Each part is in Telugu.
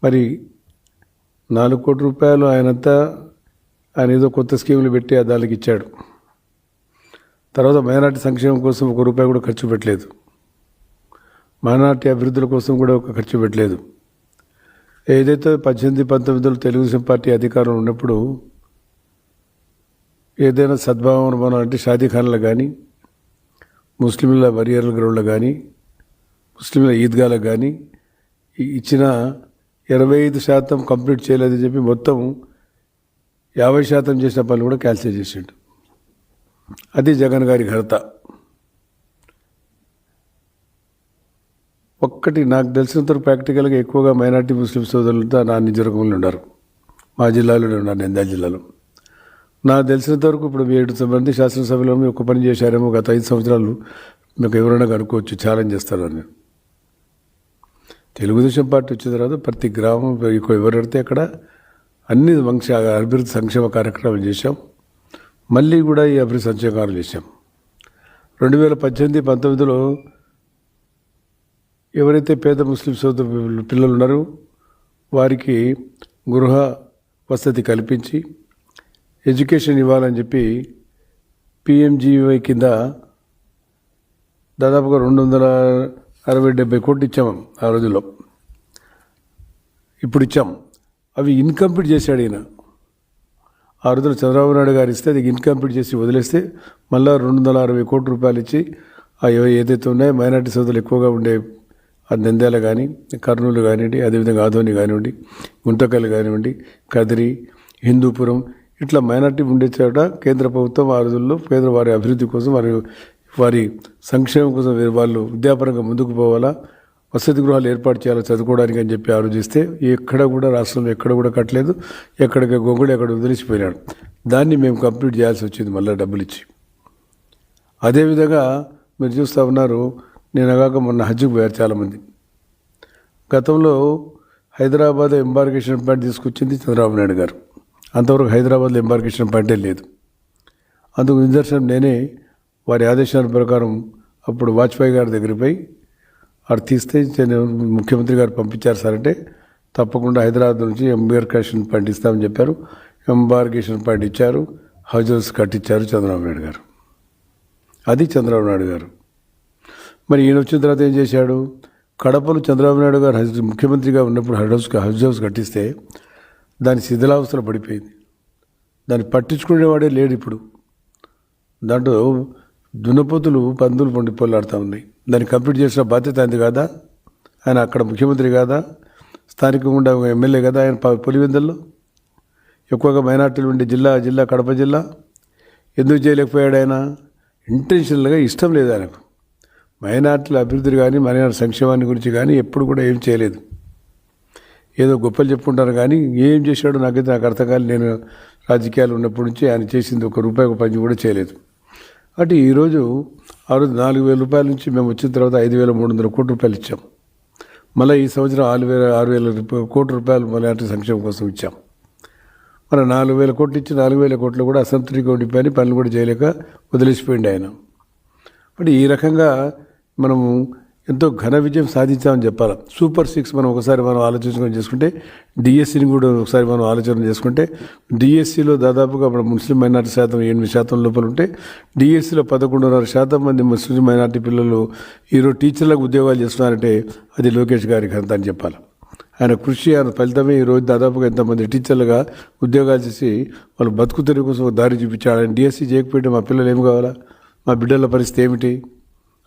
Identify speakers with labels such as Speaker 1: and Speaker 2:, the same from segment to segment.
Speaker 1: మరి 4 కోట్ల రూపాయలు ఆయన ఏదో కొత్త స్కీములు పెట్టి దానికి ఇచ్చాడు. తర్వాత మైనార్టీ సంక్షేమం కోసం 1 రూపాయి కూడా ఖర్చు పెట్టలేదు. మైనార్టీ అభివృద్ధుల కోసం కూడా ఒక ఖర్చు పెట్టలేదు. ఏదైతే 18-19లో తెలుగుదేశం పార్టీ అధికారంలో ఉన్నప్పుడు ఏదైనా సద్భావన అంటే షాదీఖాన్లు కానీ, ముస్లింల బరియర్ల గ్రౌండ్లు కానీ, ముస్లింల ఈద్గాలకు కానీ ఇచ్చిన 25% కంప్లీట్ చేయలేదని చెప్పి మొత్తం 50% చేసిన పనులు కూడా క్యాన్సిల్ చేసిండు. అది జగన్ గారి ఘనత. ఒక్కటి నాకు తెలిసినంత ప్రాక్టికల్గా ఎక్కువగా మైనార్టీ ముస్లిం సోదరులతో నా నిజరకంలో ఉన్నారు. మా జిల్లాలోనే ఉన్నారు, నంద్యాల జిల్లాలో. నాకు తెలిసినంత వరకు ఇప్పుడు 7 మంది శాసనసభలో ఒక పని చేశారేమో గత 5 సంవత్సరాలు. మీకు ఎవరైనా కనుక్కోవచ్చు, ఛాలెంజ్ చేస్తాను అని. తెలుగుదేశం పార్టీ వచ్చిన తర్వాత ప్రతి గ్రామం ఎవరెడితే అక్కడ అన్ని అభివృద్ధి సంక్షేమ కార్యక్రమాలు చేశాం. మళ్ళీ కూడా ఈ అభివృద్ధి సంక్షేమ కార్యక్రమాలు చేశాం. 2018-19లో ఎవరైతే పేద ముస్లిం సోదరు పిల్లలు ఉన్నారో వారికి గృహ వసతి కల్పించి ఎడ్యుకేషన్ ఇవ్వాలని చెప్పి PMGY కింద దాదాపుగా 260-70 కోట్లు ఇచ్చాము ఆ రోజుల్లో. ఇప్పుడు ఇచ్చాం. అవి ఇన్కంప్లీట్ చేశాడు ఈయన. ఆ రోజుల్లో చంద్రబాబు నాయుడు గారు ఇస్తే అది ఇన్కంప్లీట్ చేసి వదిలేస్తే మళ్ళీ 260 కోట్ల రూపాయలు ఇచ్చి ఏదైతే ఉన్నాయో మైనార్టీ సోదరులు ఎక్కువగా ఉండే నంద్యాల కానీ, కర్నూలు కానివ్వండి, అదేవిధంగా ఆదోని కానివ్వండి, గుంతకల్ కానివ్వండి, కదిరి, హిందూపురం, ఇట్లా మైనార్టీ ఉండే చోట కేంద్ర ప్రభుత్వం ఆ రోజుల్లో వారి అభివృద్ధి కోసం వారి సంక్షేమం కోసం వాళ్ళు విద్యాపరంగా ముందుకు పోవాలా, వసతి గృహాలు ఏర్పాటు చేయాలి చదువుకోవడానికి అని చెప్పి ఆలోచిస్తే ఎక్కడ కూడా రాష్ట్రంలో ఎక్కడ కూడా కట్టలేదు. ఎక్కడికి గొంగుడు ఎక్కడ వదిలిసిపోయినాడు. దాన్ని మేము కంప్లీట్ చేయాల్సి వచ్చింది మళ్ళీ డబ్బులు ఇచ్చి. అదేవిధంగా మీరు చూస్తూ ఉన్నారు, నేను కాక మొన్న హజ్కి పోయారు చాలామంది. గతంలో హైదరాబాద్ ఎంబార్కేషన్ పాయింట్ తీసుకొచ్చింది చంద్రబాబు నాయుడు గారు. అంతవరకు హైదరాబాద్లో ఎంబార్కేషన్ పాయింటే లేదు. అందుకు నిదర్శనం నేనే వారి ఆదేశాల ప్రకారం అప్పుడు వాజ్పేయి గారి దగ్గరికి పోయి అక్కడ తీస్తే ముఖ్యమంత్రి గారు పంపించారు సార్ అంటే, తప్పకుండా హైదరాబాద్ నుంచి ఎంబార్కేషన్ పాయింట్ ఇస్తామని చెప్పారు. ఎంబార్కేషన్ పాయింట్ ఇచ్చారు, హౌజెస్ కట్టించారు చంద్రబాబు నాయుడు గారు. అది చంద్రబాబు నాయుడు గారు. మరి ఈయన వచ్చిన తర్వాత ఏం చేశాడు? కడపలో చంద్రబాబు నాయుడు గారు ముఖ్యమంత్రిగా ఉన్నప్పుడు హౌస్ హౌస్ కట్టిస్తే దాని శిథిలావస్థలో పడిపోయింది. దాన్ని పట్టించుకునేవాడే లేడు ఇప్పుడు. దాంట్లో దున్నపోతులు పందులు పండి పొల్లాడుతూ ఉన్నాయి. దాన్ని కంప్లీట్ చేసిన బాధ్యత ఆయనది కాదా? ఆయన అక్కడ ముఖ్యమంత్రి కాదా? స్థానికంగా ఎమ్మెల్యే కదా ఆయన పులివెందుల్లో? ఎక్కువగా మైనార్టీలు ఉండే జిల్లా కడప జిల్లా. ఎందుకు చేయలేకపోయాడు ఆయన? ఇంటెన్షనల్గా ఇష్టం లేదు ఆయనకు. మైనార్టీల అభివృద్ధి కానీ మైనార్టీ సంక్షేమాన్ని గురించి కానీ ఎప్పుడు కూడా ఏం చేయలేదు. ఏదో గొప్పలు చెప్పుకుంటారు కానీ ఏం చేశాడో నాకైతే నాకు అర్థం కాదు. నేను రాజకీయాలు ఉన్నప్పటి నుంచి ఆయన చేసింది 1 రూపాయి పని కూడా చేయలేదు. అంటే ఈరోజు ఆ రోజు 4,000 రూపాయల నుంచి మేము వచ్చిన తర్వాత 5,300 కోట్ల రూపాయలు ఇచ్చాం. మళ్ళీ ఈ సంవత్సరం 6,000 కోట్ల రూపాయలు మైనార్టీ సంక్షేమం కోసం ఇచ్చాం. మన 4,000 కోట్లు ఇచ్చి 4,000 కోట్లు కూడా అసంతృప్తిగా ఉండిపోయి పనులు కూడా చేయలేక వదిలేసిపోయింది ఆయన. అంటే ఈ రకంగా మనము ఎంతో ఘన విజయం సాధించామని చెప్పాలి. సూపర్ 6 మనం ఒకసారి ఆలోచించుకొని చేసుకుంటే, డిఎస్సిని కూడా ఒకసారి మనం ఆలోచన చేసుకుంటే, డిఎస్సిలో దాదాపుగా మన ముస్లిం మైనార్టీ శాతం 8% లోపల ఉంటే, డిఎస్సిలో 11.5% మంది ముస్లిం మైనార్టీ పిల్లలు ఈరోజు టీచర్లకు ఉద్యోగాలు చేస్తున్నారంటే అది లోకేష్ గారి ఘనత అని చెప్పాలి. ఆయన కృషి, ఆయన ఫలితమే ఈరోజు దాదాపుగా ఎంతమంది టీచర్లుగా ఉద్యోగాలు చేసి వాళ్ళు బతుకు తెరువు కోసం దారి చూపించాడు. ఆయన డిఎస్సి చేయకపోతే మా పిల్లలు ఏమి కావాలా? మా బిడ్డల పరిస్థితి ఏమిటి?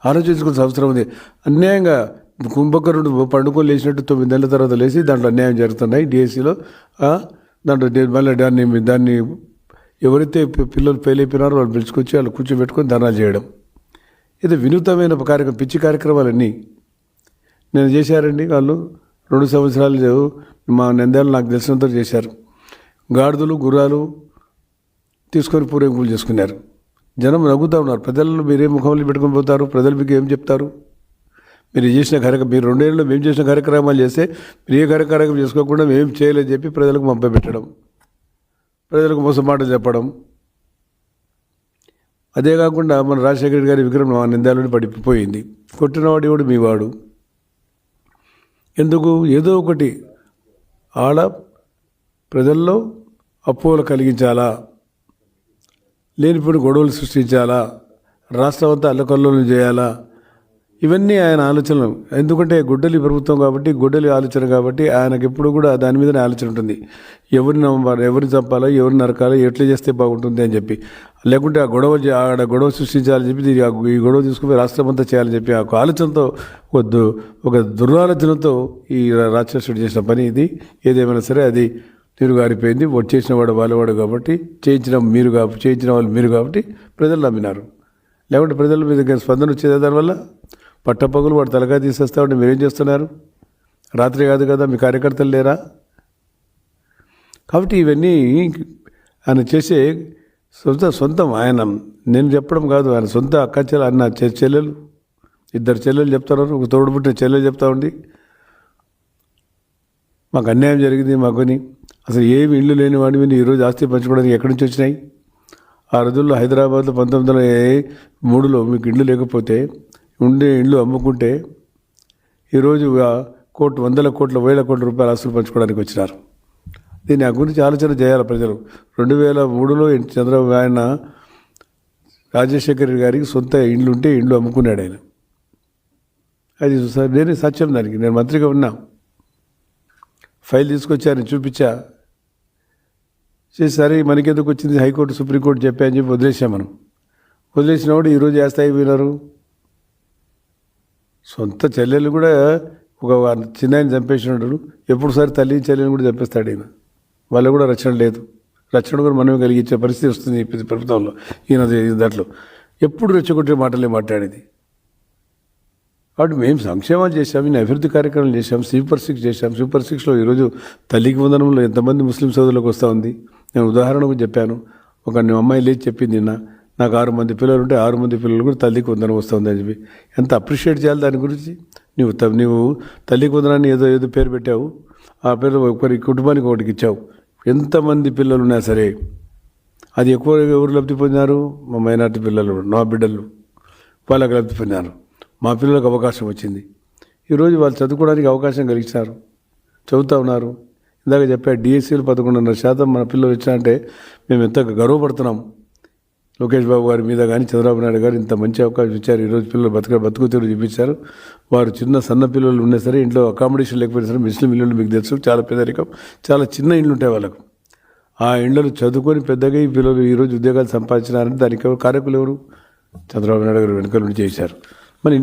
Speaker 1: ఆలోచించుకునే అవసరం ఉంది. అన్యాయంగా కుంభకరుడు పండుకొని లేచినట్టు 9 నెలల తర్వాత లేచి దాంట్లో అన్యాయం జరుగుతున్నాయి డిఎస్సిలో. దాంట్లో మళ్ళీ దాన్ని ఎవరైతే పిల్లలు ఫెయిల్ అయిపోయినారో వాళ్ళు పిలుచుకొచ్చి వాళ్ళు కూర్చోబెట్టుకొని ధర్నాలు చేయడం, ఇది వినూతమైన కార్యక్రమం. పిచ్చి కార్యక్రమాలన్నీ నేను చేశారండి. వాళ్ళు 2 సంవత్సరాలు మా నంద్యాలు నాకు తెలిసినంత చేశారు. గాడిదలు గుర్రాలు తీసుకొని పూరేగులు చేసుకున్నారు. జనం నవ్వుతూ ఉన్నారు. ప్రజలను మీరే ముఖంలో పెట్టుకొని పోతారు? ప్రజలు మీకు ఏం చెప్తారు? మీరు చేసిన మీరు 2 ఏళ్ళలో మేము చేసిన కార్యక్రమాలు చేస్తే మీరు ఏ కార్యక్రమం చేసుకోకుండా మేము చేయలేదని చెప్పి ప్రజలకు పంపబెట్టడం, ప్రజలకు మోసం మాట చెప్పడం. అదే కాకుండా మన రాజశేఖర గారి విగ్రహం నిందాలని పడిపోయింది. కొట్టినవాడు ఎవడు? మీ వాడు. ఎందుకు? ఏదో ఒకటి ఆడ ప్రజల్లో అపోహలు కలిగించాలా, లేనిపోయిన గొడవలు సృష్టించాలా, రాష్ట్రం అంతా అల్లకల్లోలం చేయాలా, ఇవన్నీ ఆయన ఆలోచనలు. ఎందుకంటే గుడ్డలి ప్రభుత్వం కాబట్టి, గుడ్డలి ఆలోచన కాబట్టి ఆయనకు ఎప్పుడు కూడా దాని మీదనే ఆలోచన ఉంటుంది. ఎవరిని నమ్మాలి, ఎవరిని చంపాలో, ఎవరిని నరకాలో, ఎట్లా చేస్తే బాగుంటుంది అని చెప్పి. లేకుంటే ఆ గొడవ సృష్టించాలని చెప్పి ఈ గొడవ తీసుకుని రాష్ట్రం అంతా చేయాలని చెప్పి ఆ ఆలోచనతో ఒక దురాలోచనతో ఈ రాక్షసుడు చేసిన పని ఇది. ఏదేమైనా సరే అది నీరుగారిపోయింది. చేసిన వాడు వాళ్ళవాడు కాబట్టి, చేయించిన వాళ్ళు మీరు కాబట్టి ప్రజలు నమ్మినారు. లేకుంటే ప్రజల మీద స్పందన వచ్చేది దానివల్ల. పట్టపగులు వాడు తలకాయ తీసేస్తా ఉంటే మీరేం చేస్తున్నారు? రాత్రి కాదు కదా, మీ కార్యకర్తలు లేరా? కాబట్టి ఇవన్నీ ఆయన చేసే సొంతం. ఆయన నేను చెప్పడం కాదు, ఆయన సొంత అక్క అన్న చెల్లెలు, 2 చెల్లెలు చెప్తారు, ఒక తోడుపుట్టిన చెల్లెలు చెప్తా ఉండి మాకు అన్యాయం జరిగింది మాకుని. అసలు ఏమి ఇల్లు లేని వాడిని ఈరోజు ఆస్తి పంచుకోవడానికి ఎక్కడి నుంచి వచ్చినాయి? ఆ రోజుల్లో హైదరాబాద్లో 1903లో మీకు ఇళ్ళు లేకపోతే ఉండే ఇళ్ళు అమ్ముకుంటే ఈరోజు వందల కోట్ల వేల కోట్ల రూపాయల ఆస్తులు పంచుకోవడానికి వచ్చినారు. దీని గురించి ఆలోచన చేయాలి ప్రజలు. 2003లో చంద్రబాబు ఆయన రాజశేఖర్ గారికి సొంత ఇండ్లు ఉంటే ఇండ్లు అమ్ముకున్నాడు ఆయన. అది నేనే సత్యం దానికి. నేను మంత్రిగా ఉన్నా, ఫైల్ తీసుకొచ్చాను, చూపించా. సరే మనకెందుకు వచ్చింది, హైకోర్టు సుప్రీంకోర్టు చెప్పాయని చెప్పి వదిలేసాం. మనం వదిలేసినప్పుడు ఈరోజు ఏ స్థాయికి పోయినారు? సొంత చెల్లెలు కూడా ఒక చిన్నాయన చంపేసినట్టు ఎప్పుడుసారి తల్లి చెల్లెని కూడా చంపేస్తాడు ఈయన. వాళ్ళకు కూడా రక్షణ లేదు. రక్షణ కూడా మనమే కలిగించే పరిస్థితి వస్తుంది ఈ ప్రభుత్వంలో. ఈయన దాంట్లో ఎప్పుడు రెచ్చగొట్టే మాటలే మాట్లాడేది. కాబట్టి మేము సంక్షేమాలు చేశాం, ఈయన అభివృద్ధి కార్యక్రమాలు చేశాం, సూపర్ 6 చేశాం. సూపర్ 6లో ఈరోజు తల్లికి వందనంలో ఎంతమంది ముస్లిం సోదరులకు వస్తూ ఉంది. నేను ఉదాహరణకు చెప్పాను. ఒక అమ్మాయి లేచి చెప్పింది నిన్న, నాకు 6 మంది పిల్లలు ఉంటే 6 మంది పిల్లలు కూడా తల్లికి వందనం వస్తుంది అని చెప్పి. ఎంత అప్రిషియేట్ చేయాలి దాని గురించి. నువ్వు తల్లికి వందనాన్ని ఏదో పేరు పెట్టావు, ఆ పేరు ఒకరి కుటుంబానికి ఒకటికి ఇచ్చావు. ఎంతమంది పిల్లలు ఉన్నా సరే అది ఎక్కువ ఎవరు లబ్ధి పొందినారు? మా మైనార్టీ పిల్లలు, నా బిడ్డలు, వాళ్ళకి లబ్ధి పొందినారు. మా పిల్లలకు అవకాశం వచ్చింది. ఈరోజు వాళ్ళు చదువుకోవడానికి అవకాశం కలిగించారు, చదువుతూ ఉన్నారు. ఇందాక చెప్పా, డిఎస్సీలు 11.5% మన పిల్లలు వచ్చారంటే మేము ఎంత గర్వపడుతున్నాం. లోకేష్ బాబు గారి మీద కానీ చంద్రబాబు నాయుడు గారు ఇంత మంచి అవకాశం ఇచ్చారు. ఈరోజు పిల్లలు బతుకు తెరువు చూపించారు. వారు సన్న పిల్లలు ఉన్నా సరే ఇంట్లో అకామిడేషన్ లేకపోయినా సరే ముస్లిం ఇళ్ళు మీకు తెలుసు, చాలా పేదరికం, చాలా చిన్న ఇండ్లు ఉంటాయి వాళ్ళకు. ఆ ఇండ్లను చదువుకొని పెద్దగా ఈ పిల్లలు ఈరోజు ఉద్యోగాలు సంపాదించినారంటే దానికి కారకులు ఎవరు? చంద్రబాబు నాయుడు గారు వెనుక నుండి చేశారు. మరి